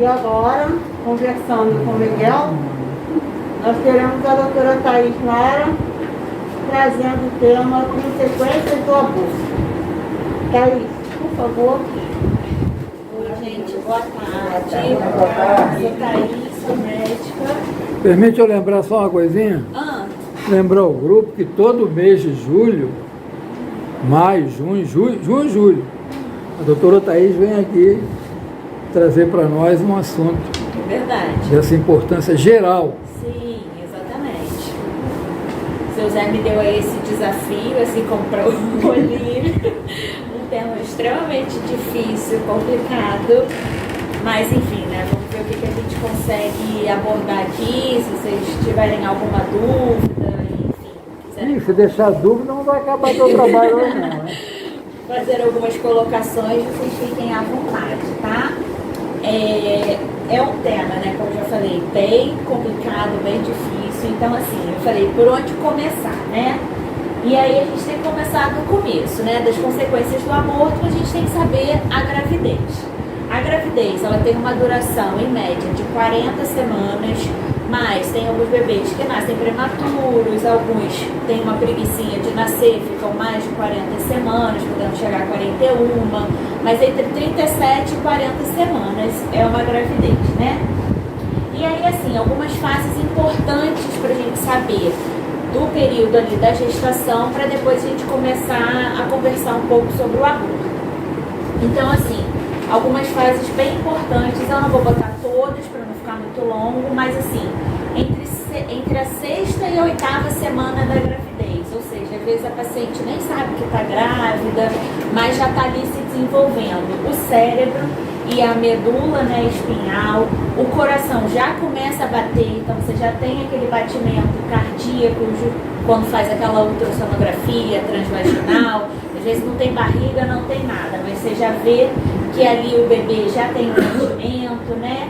agora, conversando com o Miguel, nós teremos a doutora Thaís Lara trazendo o tema consequências do aborto. Thaís, por favor. Oi, gente, boa tarde. Eu sou Thaís, sou médica. Permite eu lembrar só uma coisinha? Lembrar o grupo que todo mês de julho, maio, junho, julho, a doutora Thaís vem aqui trazer para nós um assunto Verdade. dessa importância geral. Sim, exatamente. O seu Zé me deu aí esse desafio, assim como para o Olívio. Um tema extremamente difícil, complicado. Mas enfim, né? Vamos ver o que a gente consegue abordar aqui, se vocês tiverem alguma dúvida, enfim. Quiserem Se deixar dúvida, não vai acabar seu trabalho hoje não, né? fazer algumas colocações, vocês fiquem à vontade, tá? É um tema, né, como eu já falei, bem complicado, bem difícil. Então, assim, eu falei, por onde começar, né? E aí a gente tem que começar do começo, né? Das consequências do aborto, a gente tem que saber a gravidez. A gravidez, ela tem uma duração, em média, de 40 semanas, mas tem alguns bebês que nascem prematuros, alguns têm uma preguicinha de nascer, ficam mais de 40 semanas, podendo chegar a 41, mas entre 37 e 40 semanas é uma gravidez, né? E aí, assim, algumas fases importantes para a gente saber do período ali da gestação, para depois a gente começar a conversar um pouco sobre o aborto. Então, assim, algumas fases bem importantes, eu não vou botar todas para não ficar muito longo, mas assim, entre a sexta e a oitava semana da gravidez, ou seja, às vezes a paciente nem sabe que está grávida, mas já está ali se desenvolvendo o cérebro e a medula, né, espinhal, o coração já começa a bater, então você já tem aquele batimento cardíaco quando faz aquela ultrassonografia transvaginal, às vezes não tem barriga, não tem nada, mas você já vê que ali o bebê já tem um batimento, né?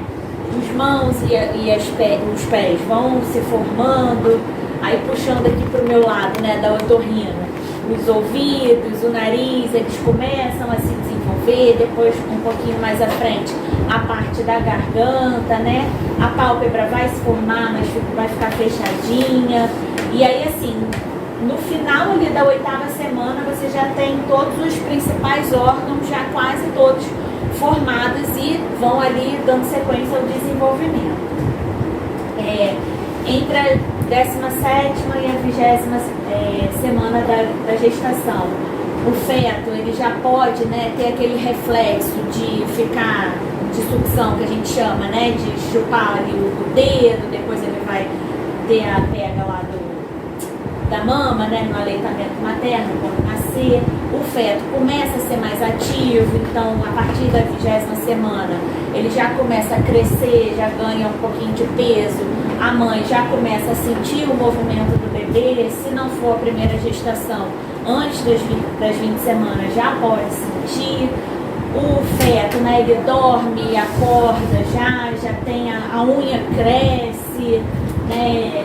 Os mãos os pés vão se formando, aí puxando aqui para o meu lado, né, da otorrina, os ouvidos, o nariz, eles começam a se desenvolver, depois um pouquinho mais à frente, a parte da garganta, né? A pálpebra vai se formar, mas vai ficar fechadinha, e aí assim, no final ali da oitava semana, você já tem todos os principais órgãos, já quase todos formados e vão ali dando sequência ao desenvolvimento. Entre a 17ª e a 20ª semana da gestação, o feto ele já pode, né, ter aquele reflexo de ficar, de sucção que a gente chama, né, de chupar ali o dedo, depois ele vai ter a pega lá da mama, né, no aleitamento materno, quando nascer, o feto começa a ser mais ativo, então a partir da 20ª semana ele já começa a crescer, já ganha um pouquinho de peso, a mãe já começa a sentir o movimento do bebê, se não for a primeira gestação, antes das 20 semanas já pode sentir, o feto, né, ele dorme, acorda, já tem a unha cresce, né,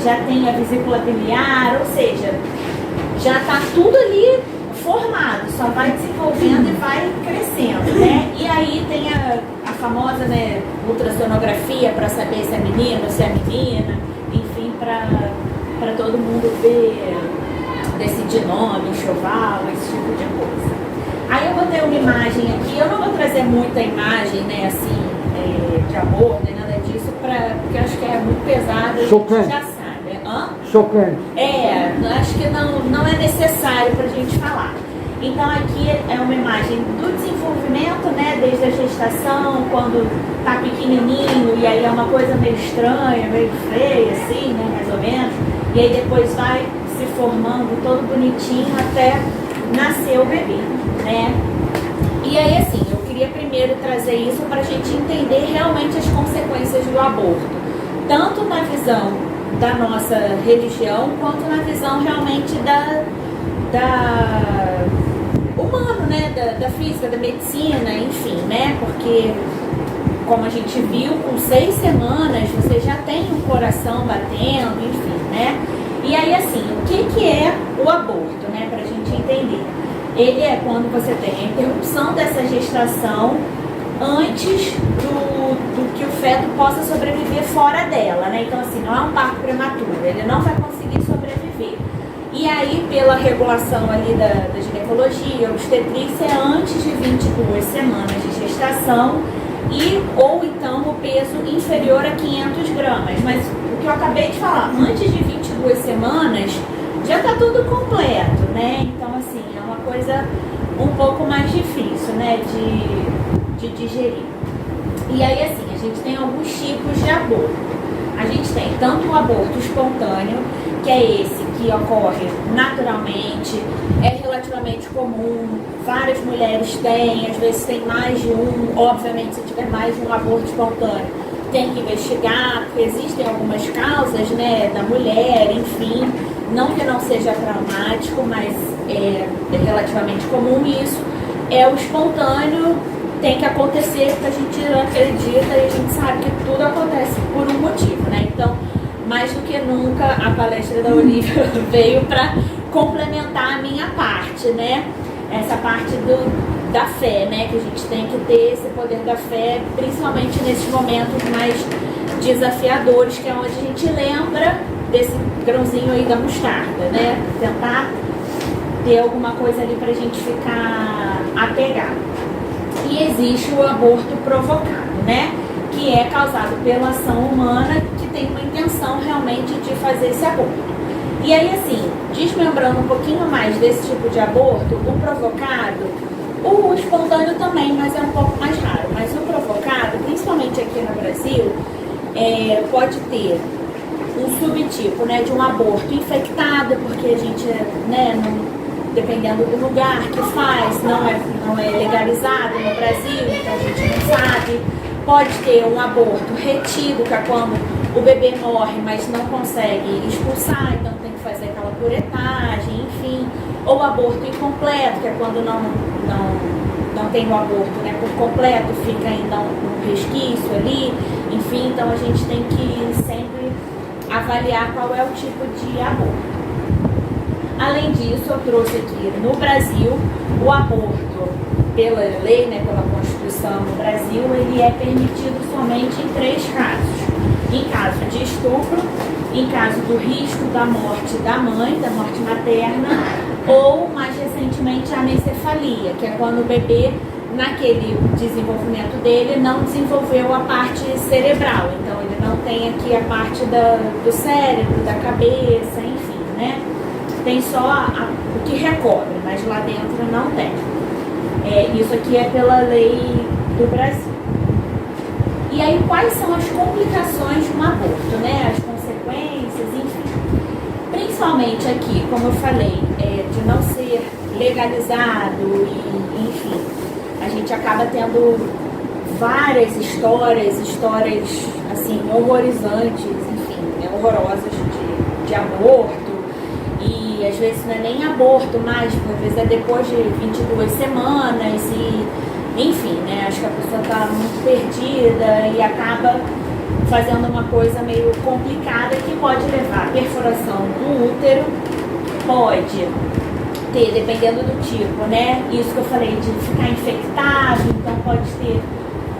já tem a vesícula biliar, ou seja, já está tudo ali formado, só vai desenvolvendo e vai crescendo, né? E aí tem a famosa, né, ultrassonografia para saber se é menino, se é menina, enfim, para todo mundo ver, decidir nome, enxoval, esse tipo de coisa. Aí eu botei uma imagem aqui, eu não vou trazer muita imagem, né, assim, de amor, nem nada disso, porque eu acho que é muito pesado, a gente já sabe. Chocante. Acho que não é necessário para a gente falar. Então aqui é uma imagem do desenvolvimento, né, desde a gestação, quando tá pequenininho, e aí é uma coisa meio estranha, meio feia, assim, né, mais ou menos, e aí depois vai se formando todo bonitinho até nascer o bebê, né. E aí, assim, eu queria primeiro trazer isso para a gente entender realmente as consequências do aborto, tanto na visão da nossa religião, quanto na visão realmente da humana, né, da física, da medicina, enfim, né, porque como a gente viu, com 6 semanas você já tem um coração batendo, enfim, né, e aí assim, o que é o aborto, né, pra gente entender? Ele é quando você tem a interrupção dessa gestação antes do possa sobreviver fora dela, né? Então, assim, não é um parto prematuro, ele não vai conseguir sobreviver. E aí, pela regulação ali da ginecologia, obstetrícia, antes de 22 semanas de gestação ou então o peso inferior a 500 gramas. Mas o que eu acabei de falar, antes de 22 semanas, já está tudo completo, né? Então, assim, é uma coisa um pouco mais difícil, né, de digerir. E aí, assim, a gente tem alguns tipos de aborto. A gente tem tanto o aborto espontâneo, que é esse que ocorre naturalmente, é relativamente comum, várias mulheres têm, às vezes tem mais de um, obviamente se tiver mais de um aborto espontâneo, tem que investigar, porque existem algumas causas, né, da mulher, enfim, não que não seja traumático, mas é relativamente comum isso. É o espontâneo, tem que acontecer, porque a gente acredita e a gente sabe que tudo acontece por um motivo, né? Então, mais do que nunca, a palestra da Olivia veio para complementar a minha parte, né? Essa parte da fé, né? Que a gente tem que ter esse poder da fé, principalmente nesses momentos mais desafiadores, que é onde a gente lembra desse grãozinho aí da mostarda, né? Tentar ter alguma coisa ali pra gente ficar apegado. E existe o aborto provocado, né? Que é causado pela ação humana, que tem uma intenção realmente de fazer esse aborto. E aí, assim, desmembrando um pouquinho mais desse tipo de aborto, o provocado, o espontâneo também, mas é um pouco mais raro. Mas o provocado, principalmente aqui no Brasil, pode ter um subtipo, né, de um aborto infectado, porque a gente, né, dependendo do lugar que faz, não é legalizado no Brasil, então a gente não sabe. Pode ter um aborto retido, que é quando o bebê morre, mas não consegue expulsar, então tem que fazer aquela curetagem, enfim. Ou aborto incompleto, que é quando não tem o aborto, né, por completo, fica ainda um resquício ali. Enfim, então a gente tem que sempre avaliar qual é o tipo de aborto. Além disso, eu trouxe aqui no Brasil o aborto pela lei, né, pela Constituição no Brasil, ele é permitido somente em 3 casos. Em caso de estupro, em caso do risco da morte da mãe, da morte materna, ou, mais recentemente, a anencefalia, que é quando o bebê, naquele desenvolvimento dele, não desenvolveu a parte cerebral. Então, ele não tem aqui a parte do cérebro, da cabeça, enfim, né? Tem só o que recobre, mas lá dentro não tem. Isso aqui é pela lei do Brasil. E aí, quais são as complicações de um aborto, né? As consequências, enfim. Principalmente aqui, como eu falei, de não ser legalizado e, enfim, a gente acaba tendo várias histórias assim, horrorizantes, enfim, né, horrorosas de aborto. E às vezes não é nem aborto mais, porque às vezes é depois de 22 semanas e, enfim, né, acho que a pessoa está muito perdida e acaba fazendo uma coisa meio complicada que pode levar à perfuração do útero, pode ter, dependendo do tipo, né, isso que eu falei de ficar infectado, então pode ter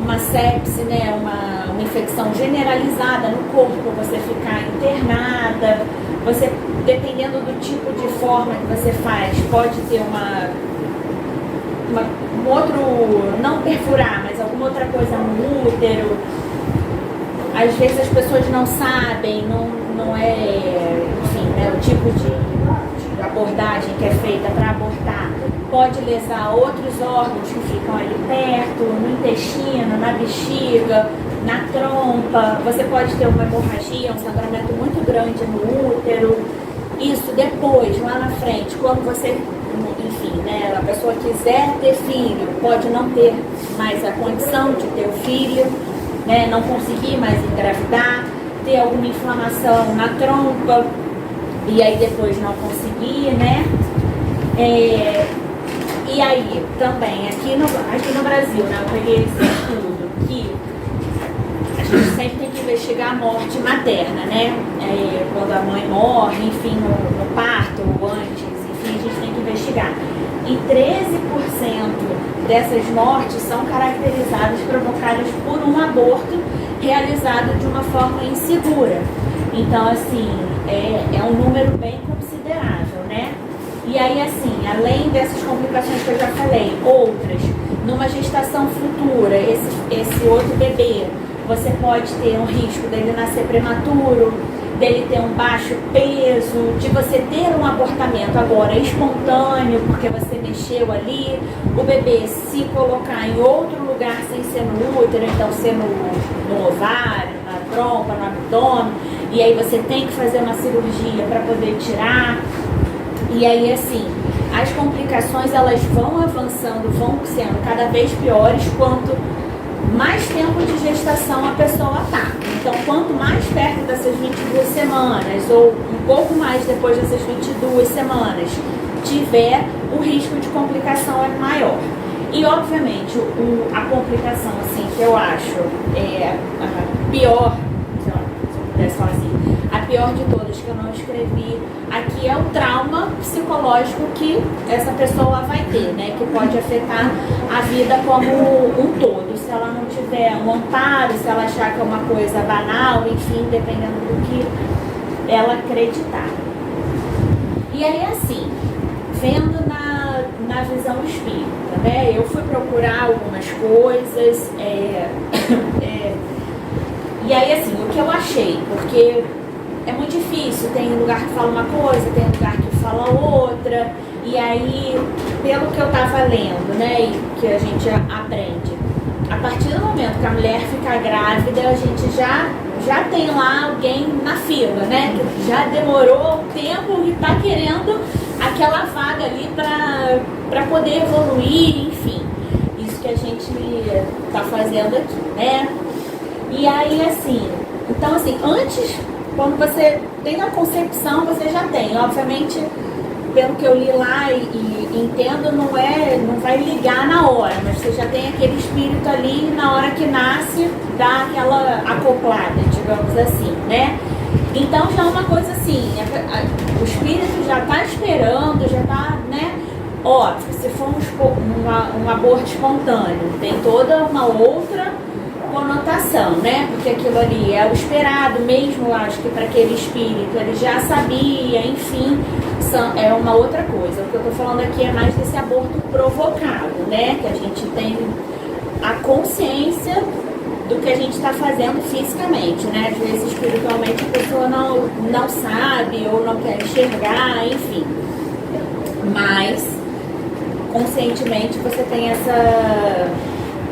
uma sepse, né, uma infecção generalizada no corpo, você ficar internada, você, dependendo do tipo de forma que você faz, pode ter um outro, não perfurar, mas alguma outra coisa no útero. Às vezes as pessoas não sabem, não é, enfim, né, o tipo de abordagem que é feita para abortar. Pode lesar outros órgãos que ficam ali perto, no intestino, na bexiga, na trompa. Você pode ter uma hemorragia, um sangramento muito grande no útero. Isso depois, lá na frente, quando você, enfim, né, a pessoa quiser ter filho, pode não ter mais a condição de ter o filho, né, não conseguir mais engravidar, ter alguma inflamação na trompa e aí depois não conseguir, né? E aí, também, aqui no Brasil, né, eu peguei esse estudo que a gente sempre tem que investigar a morte materna, né? Quando a mãe morre, enfim, no parto ou antes, enfim, a gente tem que investigar. E 13% dessas mortes são caracterizadas, provocadas por um aborto realizado de uma forma insegura. Então, assim, é um número bem considerável, né? E aí, assim, além dessas complicações que eu já falei, outras, numa gestação futura, esse outro bebê, você pode ter um risco dele nascer prematuro, dele ter um baixo peso, de você ter um abortamento agora espontâneo, porque você mexeu ali, o bebê se colocar em outro lugar sem ser no útero, então ser no ovário, na trompa, no abdômen, e aí você tem que fazer uma cirurgia para poder tirar. E aí, assim, as complicações elas vão avançando, vão sendo cada vez piores quanto mais tempo de gestação a pessoa está. Então, quanto mais perto dessas 22 semanas, ou um pouco mais depois dessas 22 semanas, tiver, o risco de complicação é maior. E, obviamente, a complicação, assim, que eu acho a pior, se eu pudesse falar assim, a pior de todas que eu não escrevi aqui é o trauma psicológico que essa pessoa vai ter, né? Que pode afetar a vida como um todo. Se ela não tiver um amparo, se ela achar que é uma coisa banal, enfim, dependendo do que ela acreditar. E aí, assim, vendo na visão espírita, né? Eu fui procurar algumas coisas, e aí, assim, o que eu achei, porque é muito difícil, tem lugar que fala uma coisa, tem lugar que fala outra, e aí, pelo que eu estava lendo, né, e que a gente aprende, a partir do momento que a mulher fica grávida, a gente já tem lá alguém na fila, né, que já demorou tempo e está querendo aquela vaga ali para poder evoluir, enfim, isso que a gente está fazendo aqui, né. E aí, assim, então, assim, antes, quando você tem a concepção, você já tem. Obviamente, pelo que eu li lá e entendo, não vai ligar na hora, mas você já tem aquele espírito ali, na hora que nasce, dá aquela acoplada, digamos assim, né? Então, já é uma coisa assim, o espírito já está esperando, já está, né? Óbvio, se for um aborto espontâneo, tem toda uma outra conotação, né? Porque aquilo ali é o esperado mesmo, acho que para aquele espírito, ele já sabia, enfim, é uma outra coisa. O que eu tô falando aqui é mais desse aborto provocado, né? Que a gente tem a consciência do que a gente está fazendo fisicamente, né? Às vezes espiritualmente a pessoa não sabe ou não quer enxergar, enfim. Mas conscientemente você tem essa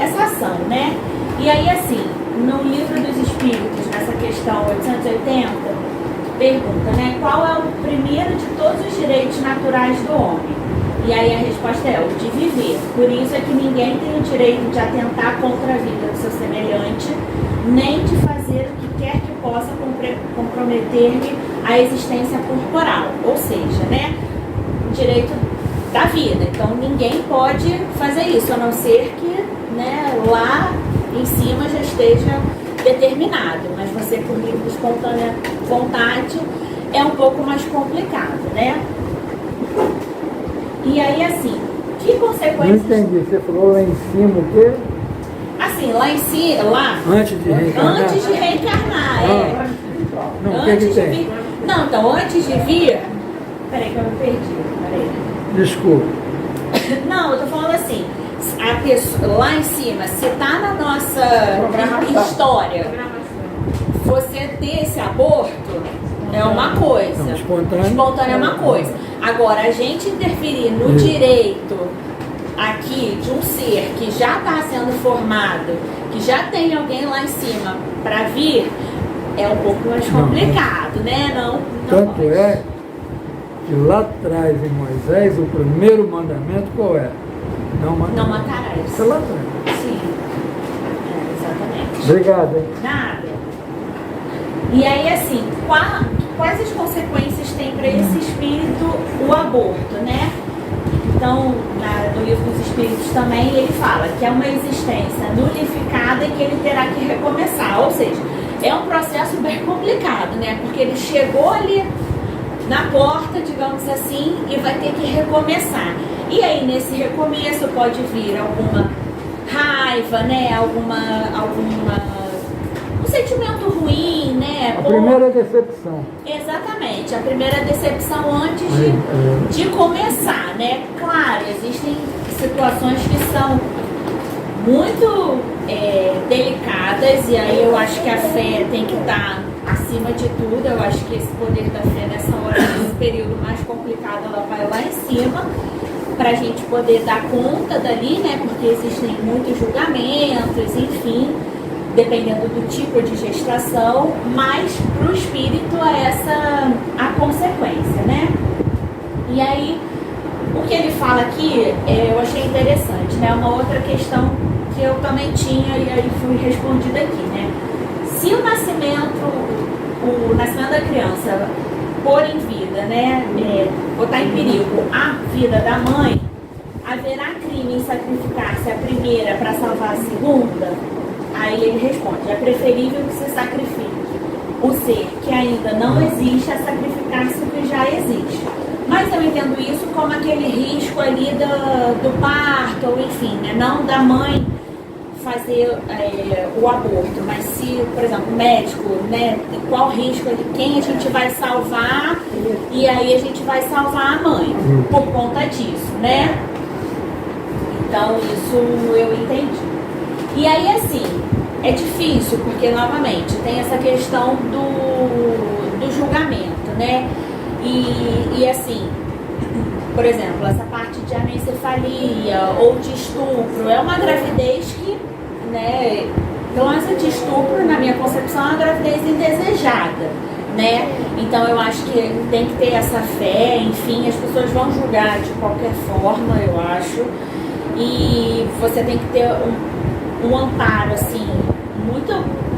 ação, né? E aí, assim, no livro dos Espíritos, nessa questão 880, pergunta, né, qual é o primeiro de todos os direitos naturais do homem? E aí a resposta é o de viver. Por isso é que ninguém tem o direito de atentar contra a vida do seu semelhante, nem de fazer o que quer que possa comprometer-lhe a existência corporal. Ou seja, né, o direito da vida. Então ninguém pode fazer isso, a não ser que, né, lá em cima já esteja determinado, mas você por livre espontânea vontade é um pouco mais complicado, né? E aí, assim, que consequências... Não entendi, você falou lá em cima o quê? Assim, lá em cima, lá... Antes de reencarnar? Antes de reencarnar, Não, o que que tem? Não, então, antes de vir... Peraí que eu me perdi, peraí. Desculpa. Não, eu tô falando assim... A pessoa, lá em cima, se tá na nossa história, você ter esse aborto é uma coisa. Não, espontâneo. Espontâneo é uma coisa. Agora, a gente interferir no direito aqui de um ser que já está sendo formado, que já tem alguém lá em cima para vir, é um pouco mais complicado, né? Não Tanto é que lá atrás em Moisés, o primeiro mandamento qual é? Não matarás. Isso é lá atrás. Sim. Exatamente. Obrigado, hein? Nada. E aí, assim, quais as consequências tem para esse espírito o aborto, né? Então, no livro dos Espíritos também, ele fala que é uma existência nulificada e que ele terá que recomeçar. Ou seja, é um processo bem complicado, né? Porque ele chegou ali na porta, digamos assim, e vai ter que recomeçar. E aí, nesse recomeço, pode vir alguma raiva, né? Alguma não primeira decepção. Exatamente, a primeira decepção antes de começar, né? Claro, existem situações que são muito delicadas, e aí eu acho que a fé tem que estar acima de tudo. Eu acho que esse poder da fé nessa hora, nesse período mais complicado, ela vai lá em cima para a gente poder dar conta dali, né? Porque existem muitos julgamentos, enfim, dependendo do tipo de gestação, mas para o espírito é essa a consequência, né? E aí, o que ele fala aqui, eu achei interessante, né? Uma outra questão que eu também tinha e aí fui respondida aqui, né? Se o nascimento da criança pôr em vida, né, botar em perigo a vida da mãe, haverá crime em sacrificar-se a primeira para salvar a segunda? Aí ele responde: é preferível que se sacrifique o ser que ainda não existe a sacrificar-se o que já existe. Mas eu entendo isso como aquele risco ali do parto, ou enfim, né, não da mãe fazer o aborto, mas se, por exemplo, o médico, né, qual risco de quem a gente vai salvar, e aí a gente vai salvar a mãe por conta disso, né? Então isso eu entendi. E aí assim, é difícil porque novamente tem essa questão do julgamento, né? E assim, por exemplo, essa parte de anencefalia ou de estupro é uma gravidez que, né, então essa de estupro, na minha concepção, é uma gravidez indesejada, né? Então eu acho que tem que ter essa fé, enfim, as pessoas vão julgar de qualquer forma, eu acho, e você tem que ter um amparo, assim, muito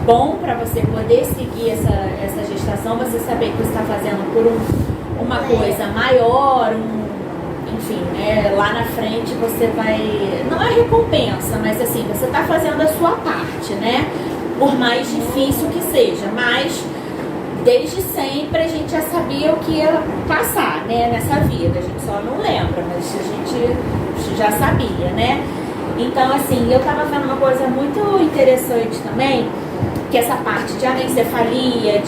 bom para você poder seguir essa gestação, você saber que você está fazendo por uma coisa maior, enfim, né, lá na frente você vai, não é recompensa, mas assim, você está fazendo a sua parte, né, por mais difícil que seja, mas desde sempre a gente já sabia o que ia passar, né, nessa vida, a gente só não lembra, mas a gente já sabia, né. Então assim, eu estava vendo uma coisa muito interessante também, que essa parte de anencefalia,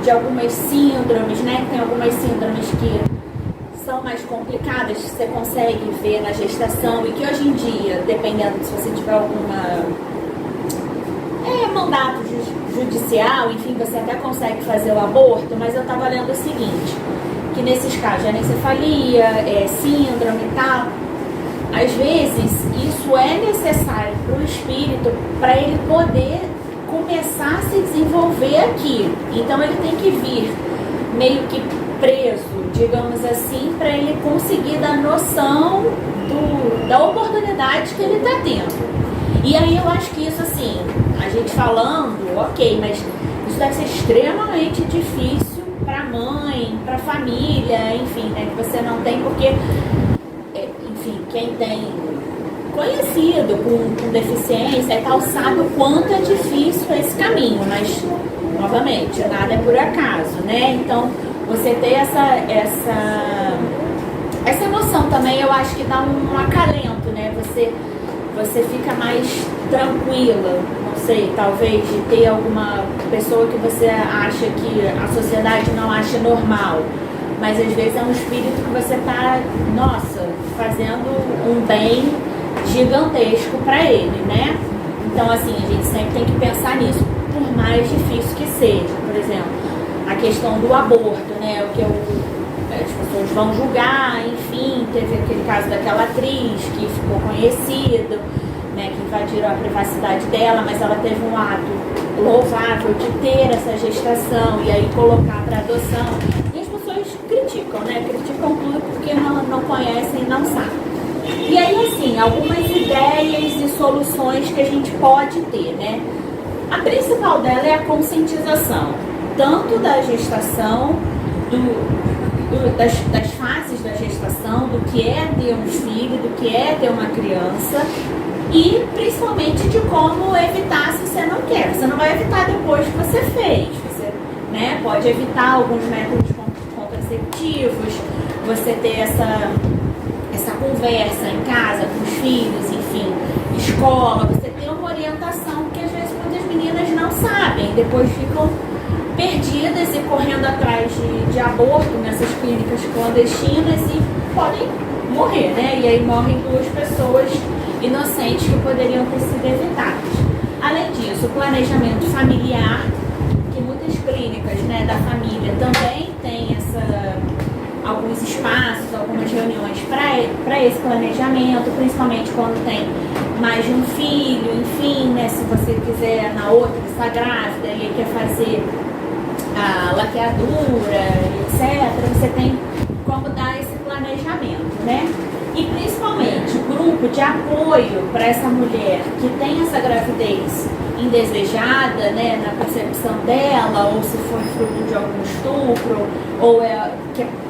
de algumas síndromes, né, tem algumas síndromes que são mais complicadas, que você consegue ver na gestação e que hoje em dia, dependendo se você tiver alguma mandato judicial, enfim, você até consegue fazer o aborto, mas eu estava lendo o seguinte, que nesses casos de anencefalia, síndrome e tal, às vezes isso é necessário para o espírito para ele poder começar a se desenvolver aqui. Então ele tem que vir meio que preso, digamos assim, para ele conseguir dar noção da oportunidade que ele está tendo. E aí eu acho que isso, assim, a gente falando, ok, mas isso deve ser extremamente difícil para a mãe, para a família, enfim, né, que você não tem, porque, enfim, quem tem conhecido com deficiência e tal sabe o quanto é difícil esse caminho, mas, novamente, nada é por acaso, né? Então, você ter essa noção também, eu acho que dá um acalento, né? Você fica mais tranquila, não sei, talvez de ter alguma pessoa que você acha que a sociedade não acha normal, mas às vezes é um espírito que você tá, nossa, fazendo um bem gigantesco para ele, né? Então, assim, a gente sempre tem que pensar nisso, por mais difícil que seja. Por exemplo, a questão do aborto, né? O que as pessoas vão julgar, enfim, teve aquele caso daquela atriz que ficou conhecida, né? Que invadiram a privacidade dela, mas ela teve um ato louvável de ter essa gestação e aí colocar para adoção. E as pessoas criticam, né? Criticam tudo porque não conhecem e não sabem. E aí, assim, algumas ideias e soluções que a gente pode ter, né? A principal dela é a conscientização, tanto da gestação, das fases da gestação, do que é ter um filho, do que é ter uma criança, e principalmente de como evitar se você não quer. Você não vai evitar depois que você fez. Você, né, pode evitar alguns métodos contraceptivos, você ter essa conversa em casa com os filhos, enfim, escola, você ter uma orientação, porque às vezes muitas meninas não sabem, depois ficam perdidas e correndo atrás de aborto nessas clínicas clandestinas e podem morrer, né? E aí morrem 2 pessoas inocentes que poderiam ter sido evitadas. Além disso, o planejamento familiar, que muitas clínicas, né, da família também têm alguns espaços, algumas reuniões para esse planejamento, principalmente quando tem mais de um filho, enfim, né, se você quiser na outra está grávida e quer fazer a laqueadura, etc., você tem como dar esse planejamento, né? E principalmente o grupo de apoio para essa mulher que tem essa gravidez indesejada, né, na percepção dela, ou se foi fruto de algum estupro, ou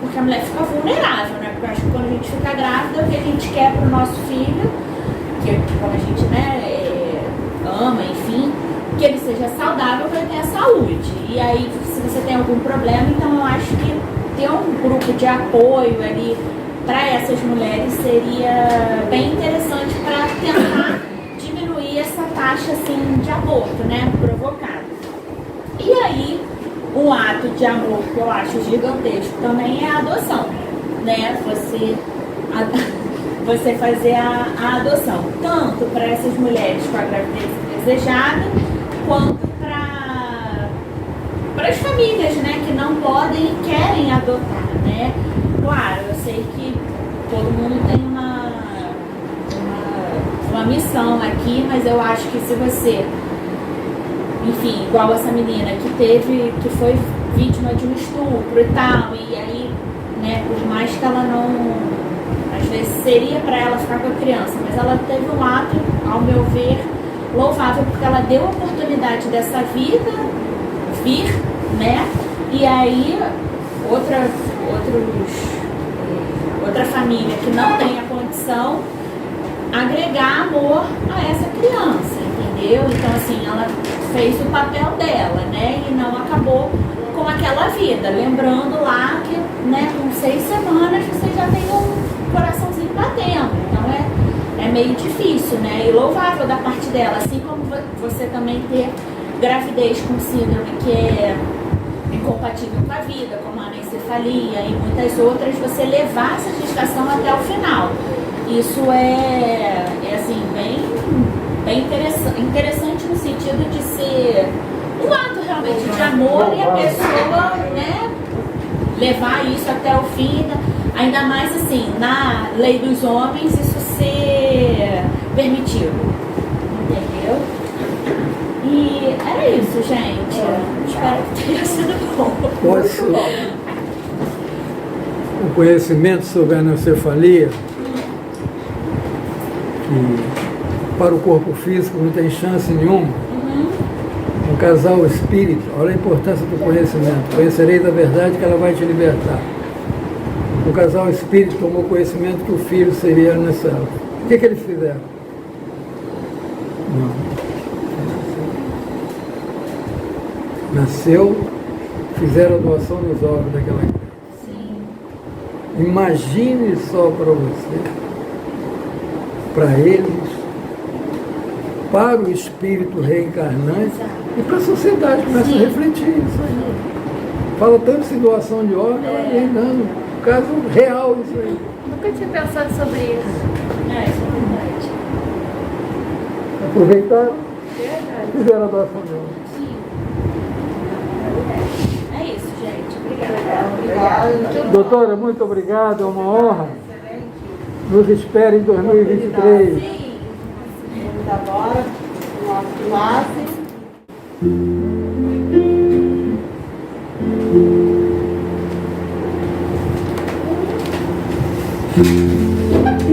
porque a mulher fica vulnerável, né? Porque eu acho que quando a gente fica grávida, o que a gente quer para o nosso filho, que quando a gente, né, ama, enfim, que ele seja saudável para ter a saúde. E aí, se você tem algum problema, então eu acho que ter um grupo de apoio ali para essas mulheres seria bem interessante para tentar diminuir essa taxa assim, de aborto, né, provocado. E aí, um ato de amor que eu acho gigantesco também é a adoção, né, você fazer a adoção, tanto para essas mulheres com a gravidez indesejada, quanto para as famílias, né, que não podem e querem adotar, né. Claro, eu sei que todo mundo tem uma missão aqui, mas eu acho que se você, enfim, igual essa menina que foi vítima de um estupro e tal, e aí, né, por mais que ela não, às vezes seria para ela ficar com a criança, mas ela teve um ato, ao meu ver, louvável, porque ela deu a oportunidade dessa vida vir, né, e aí outra família que não tem a condição agregar amor a essa criança, entendeu? Então, assim, ela fez o papel dela, né? E não acabou com aquela vida. Lembrando lá que, né, com 6 semanas você já tem um coraçãozinho batendo. Então, é meio difícil, né? E louvável da parte dela. Assim como você também ter gravidez com síndrome que é incompatível com a vida, como a anencefalia e muitas outras, você levar essa gestação até o final. Isso é assim, bem interessante no sentido de ser um ato realmente de amor e a pessoa, né, levar isso até o fim, ainda mais assim, na lei dos homens, isso ser permitido, entendeu? E era isso, gente. Espero que tenha sido bom. O conhecimento sobre a anencefalia, que para o corpo físico não tem chance nenhuma. Um casal espírita, olha a importância do conhecimento. Conhecereis a verdade que ela vai te libertar. O casal espírita tomou conhecimento que o filho seria anencefalo. O que eles fizeram? Não. Nasceu, fizeram a doação dos órgãos daquela criança. Sim. Imagine só para você, para eles, para o espírito reencarnante e para a sociedade. Começa a refletir isso aí. Fala tanto de doação de órgãos, dando um caso real isso aí. Nunca tinha pensado sobre isso. Isso é verdade. Aproveitaram, fizeram a doação de órgãos. É isso, gente. Obrigada. Doutora, muito obrigado, é uma honra. Nos espere em 2023. Sim. Vamos agora o nosso classe. Ave Maria.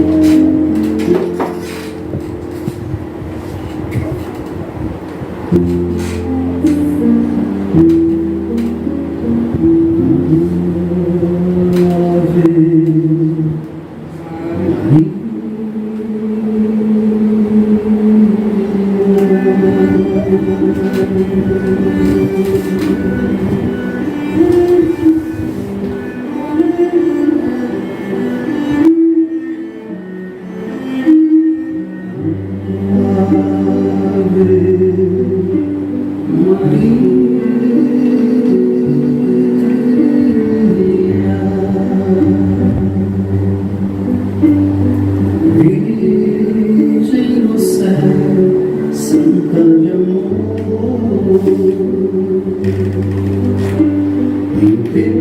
em teu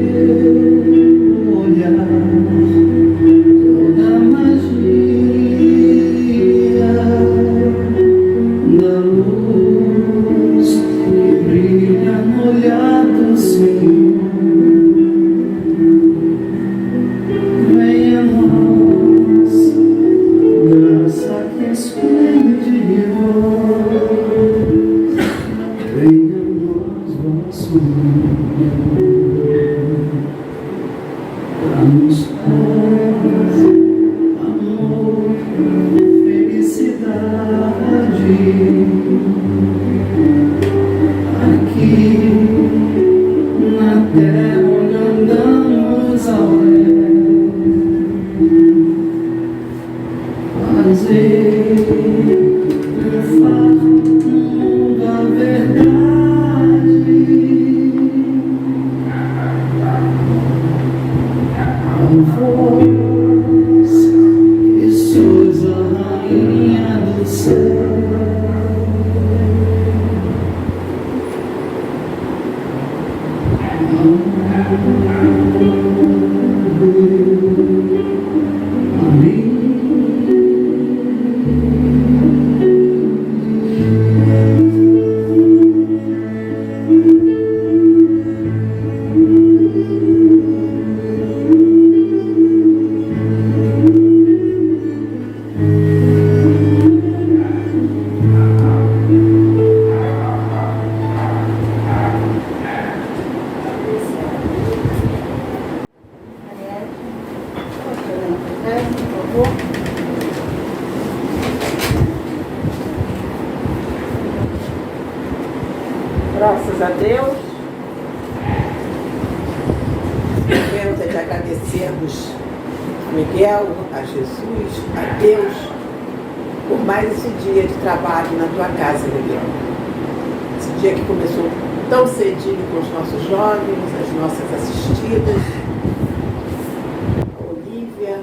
olhar toda a magia da luz que brilha no olhar do Senhor. Venha a nós, graça que esplende de nós. Venha a nós, vosso para nos paz, amor, felicidade. Aqui na terra onde andamos ao léu, fazer triunfar no mundo a verdade. Com vós que sois a rainha do céu. Graças a Deus. Queremos te agradecermos a Miguel, a Jesus, a Deus, por mais esse dia de trabalho na tua casa, Miguel. Esse dia que começou tão cedinho com os nossos jovens, as nossas assistidas, a Olívia,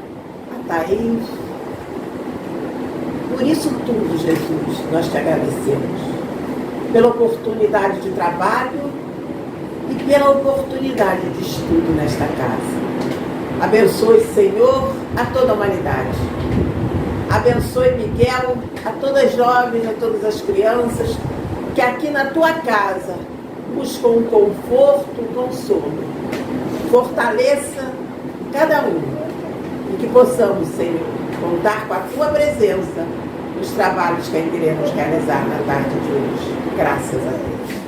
a Thaís. Por isso tudo, Jesus, nós te agradecemos. Pela oportunidade de trabalho e pela oportunidade de estudo nesta casa. Abençoe, Senhor, a toda a humanidade. Abençoe, Miguel, a todas as jovens, a todas as crianças que aqui na tua casa buscam um conforto, um consolo. Fortaleça cada um e que possamos, Senhor, contar com a tua presença nos trabalhos que iremos realizar na tarde de hoje. Graças a Deus.